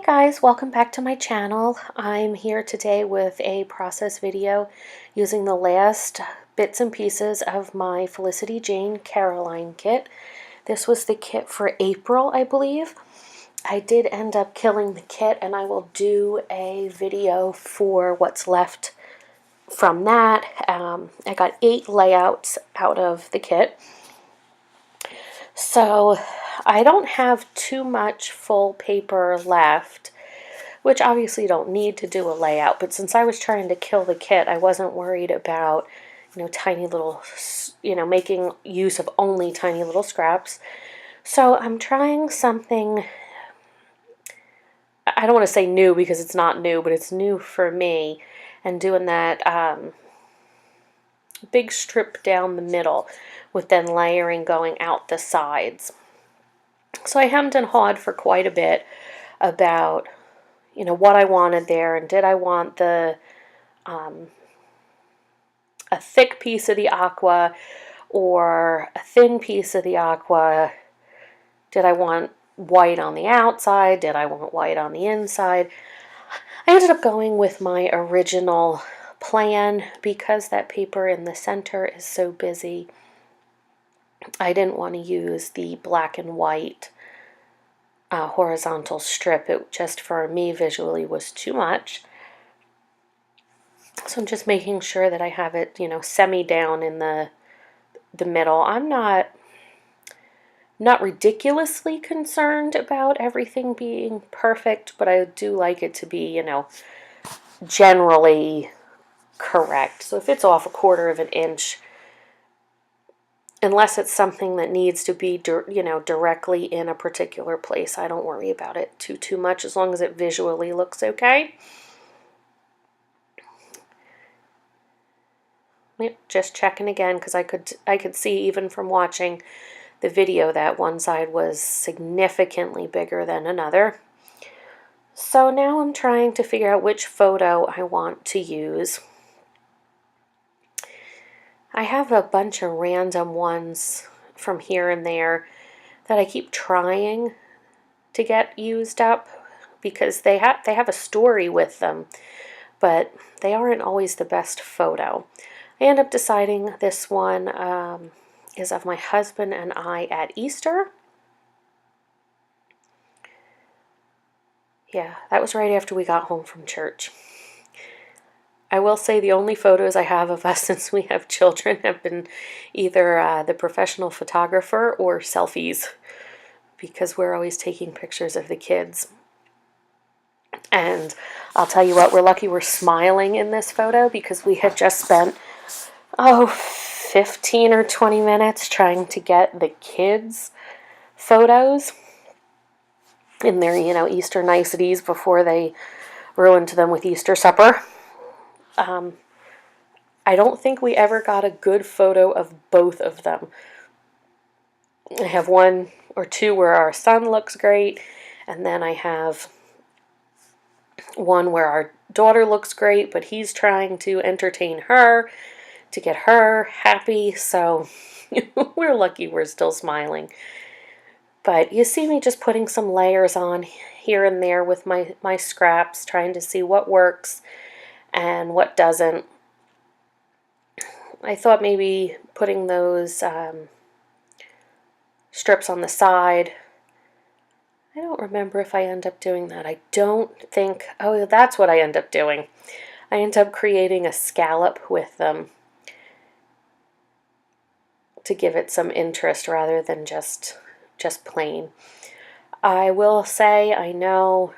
Guys, welcome back to my channel. I'm here today with a process video using the last bits and pieces of my Felicity Jane Caroline kit. This was the kit for April, I believe. I did end up killing the kit, and I will do a video for what's left from that. I got 8 layouts out of the kit. So I don't have too much full paper left, which obviously you don't need to do a layout, but since I was trying to kill the kit, I wasn't worried about, tiny little, making use of only tiny little scraps. So I'm trying something, I don't want to say new because it's not new, but it's new for me, and doing that big strip down the middle with then layering going out the sides. So I hemmed and hawed for quite a bit about what I wanted there, and did I want the a thick piece of the aqua or a thin piece of the aqua? Did I want white on the outside? Did I want white on the inside? I ended up going with my original plan because that paper in the center is so busy. I didn't want to use the black and white horizontal strip. It just, for me, visually was too much. So I'm just making sure that I have it, semi down in the middle. I'm not ridiculously concerned about everything being perfect, but I do like it to be, generally correct. So if it's off 1/4 of an inch, unless it's something that needs to be, directly in a particular place, I don't worry about it too much, as long as it visually looks okay. Yep, just checking again, because I could see even from watching the video that one side was significantly bigger than another. So now I'm trying to figure out which photo I want to use. I have a bunch of random ones from here and there that I keep trying to get used up because they have a story with them, but they aren't always the best photo. I end up deciding this one is of my husband and I at Easter. Yeah, that was right after we got home from church. I will say the only photos I have of us since we have children have been either the professional photographer or selfies, because we're always taking pictures of the kids. And I'll tell you what, we're lucky we're smiling in this photo, because we had just spent 15 or 20 minutes trying to get the kids' photos in their, Easter niceties before they ruined them with Easter supper. I don't think we ever got a good photo of both of them. I have 1 or 2 where our son looks great, and then I have one where our daughter looks great, but he's trying to entertain her to get her happy, so we're lucky we're still smiling. But you see me just putting some layers on here and there with my scraps, trying to see what works and what doesn't. I thought maybe putting those strips on the side. I don't remember if I end up doing that. I don't think, oh, that's what I end up doing. I end up creating a scallop with them to give it some interest rather than just plain. I will say, I know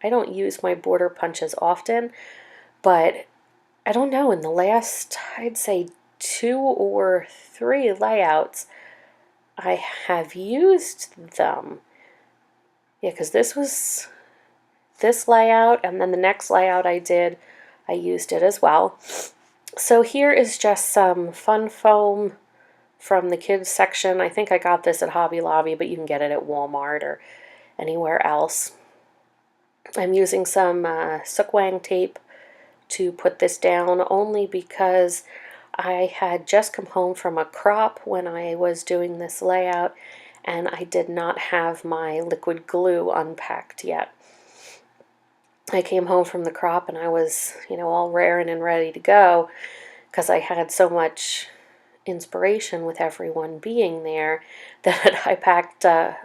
I don't use my border punches often, but I don't know, in the last, I'd say 2 or 3 layouts, I have used them. Yeah, because this was this layout, and then the next layout I did, I used it as well. So here is just some fun foam from the kids section. I think I got this at Hobby Lobby, but you can get it at Walmart or anywhere else. I'm using some Sookwang tape to put this down, only because I had just come home from a crop when I was doing this layout, and I did not have my liquid glue unpacked yet. I came home from the crop and I was, all raring and ready to go because I had so much inspiration with everyone being there that I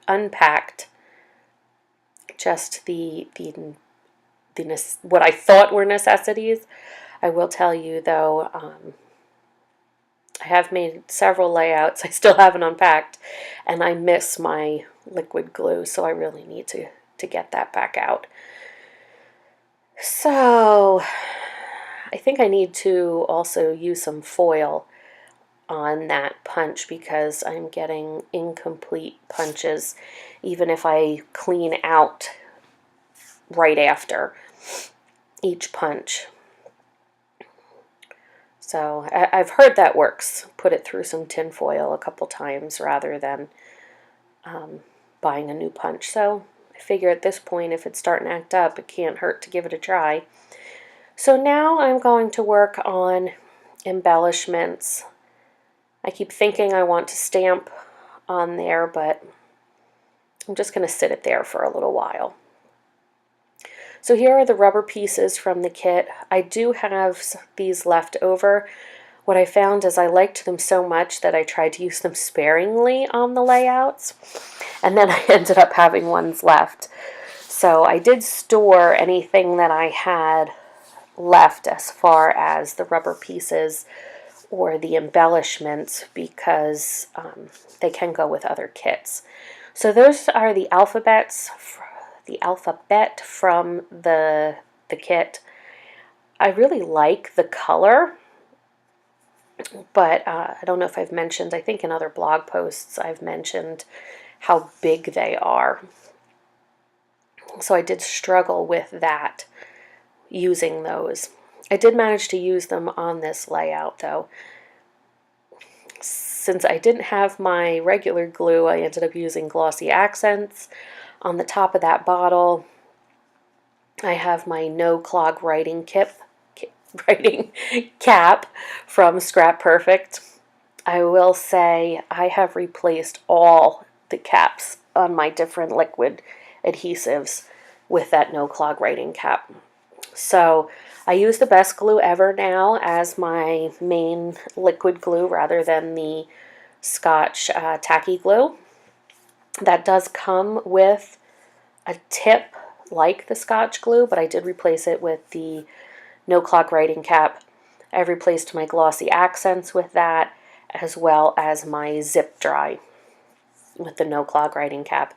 unpacked just what I thought were necessities. I will tell you though, I have made several layouts I still haven't unpacked, and I miss my liquid glue, so I really need to get that back out. So I think I need to also use some foil on that punch because I'm getting incomplete punches even if I clean out right after each punch. So I've heard that works. Put it through some tin foil a couple times rather than buying a new punch. So I figure at this point, if it's starting to act up, it can't hurt to give it a try. So now I'm going to work on embellishments. I keep thinking I want to stamp on there, but I'm just going to sit it there for a little while. So here are the rubber pieces from the kit. I do have these left over. What I found is I liked them so much that I tried to use them sparingly on the layouts, and then I ended up having ones left. So I did store anything that I had left as far as the rubber pieces or the embellishments because they can go with other kits. So those are the alphabet from the kit. I really like the color, but I don't know if I've mentioned, I think in other blog posts I've mentioned how big they are. So I did struggle with that, using those. I did manage to use them on this layout though. Since I didn't have my regular glue, I ended up using glossy accents. On the top of that bottle, I have my no clog writing cap from Scrap Perfect. I will say I have replaced all the caps on my different liquid adhesives with that no clog writing cap. So I use the Best Glue Ever now as my main liquid glue rather than the Scotch tacky glue. That does come with a tip like the Scotch glue, but I did replace it with the no clog writing cap. I've replaced my glossy accents with that, as well as my zip dry with the no clog writing cap.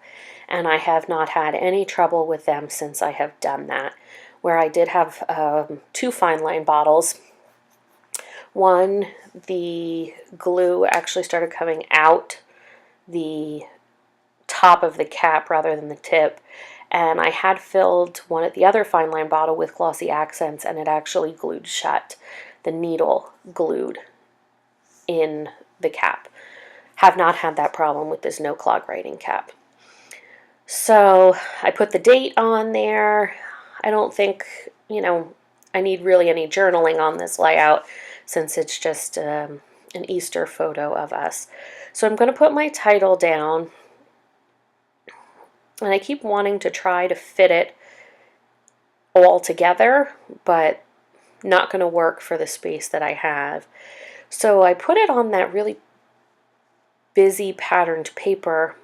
And I have not had any trouble with them since I have done that. Where I did have 2 fine line bottles. One, the glue actually started coming out the top of the cap rather than the tip, and I had filled one at the other fine line bottle with glossy accents, and it actually glued shut. The needle glued in the cap. Have not had that problem with this no clog writing cap. So I put the date on there. I don't think, I need really any journaling on this layout since it's just an Easter photo of us. So I'm going to put my title down, and I keep wanting to try to fit it all together, but not going to work for the space that I have. So I put it on that really busy patterned paper.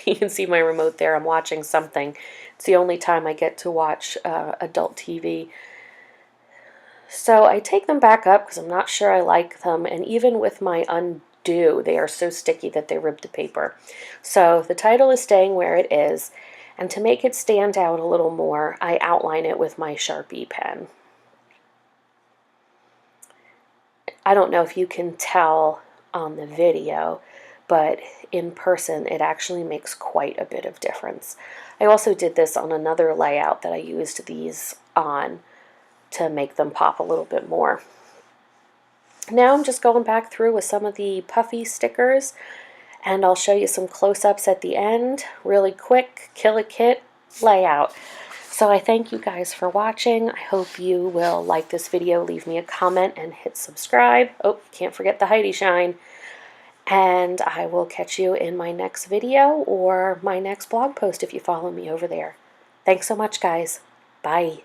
You can see my remote there. I'm watching something. It's the only time I get to watch adult TV. So I take them back up because I'm not sure I like them. And even with my undo, they are so sticky that they rip the paper. So the title is staying where it is. And to make it stand out a little more, I outline it with my Sharpie pen. I don't know if you can tell on the video, but in person it actually makes quite a bit of difference. I also did this on another layout that I used these on to make them pop a little bit more. Now I'm just going back through with some of the puffy stickers, and I'll show you some close-ups at the end. Really quick, Kill a Kit layout. So I thank you guys for watching. I hope you will like this video, leave me a comment, and hit subscribe. Oh, can't forget the Heidi Shine. And I will catch you in my next video or my next blog post if you follow me over there. Thanks so much, guys. Bye.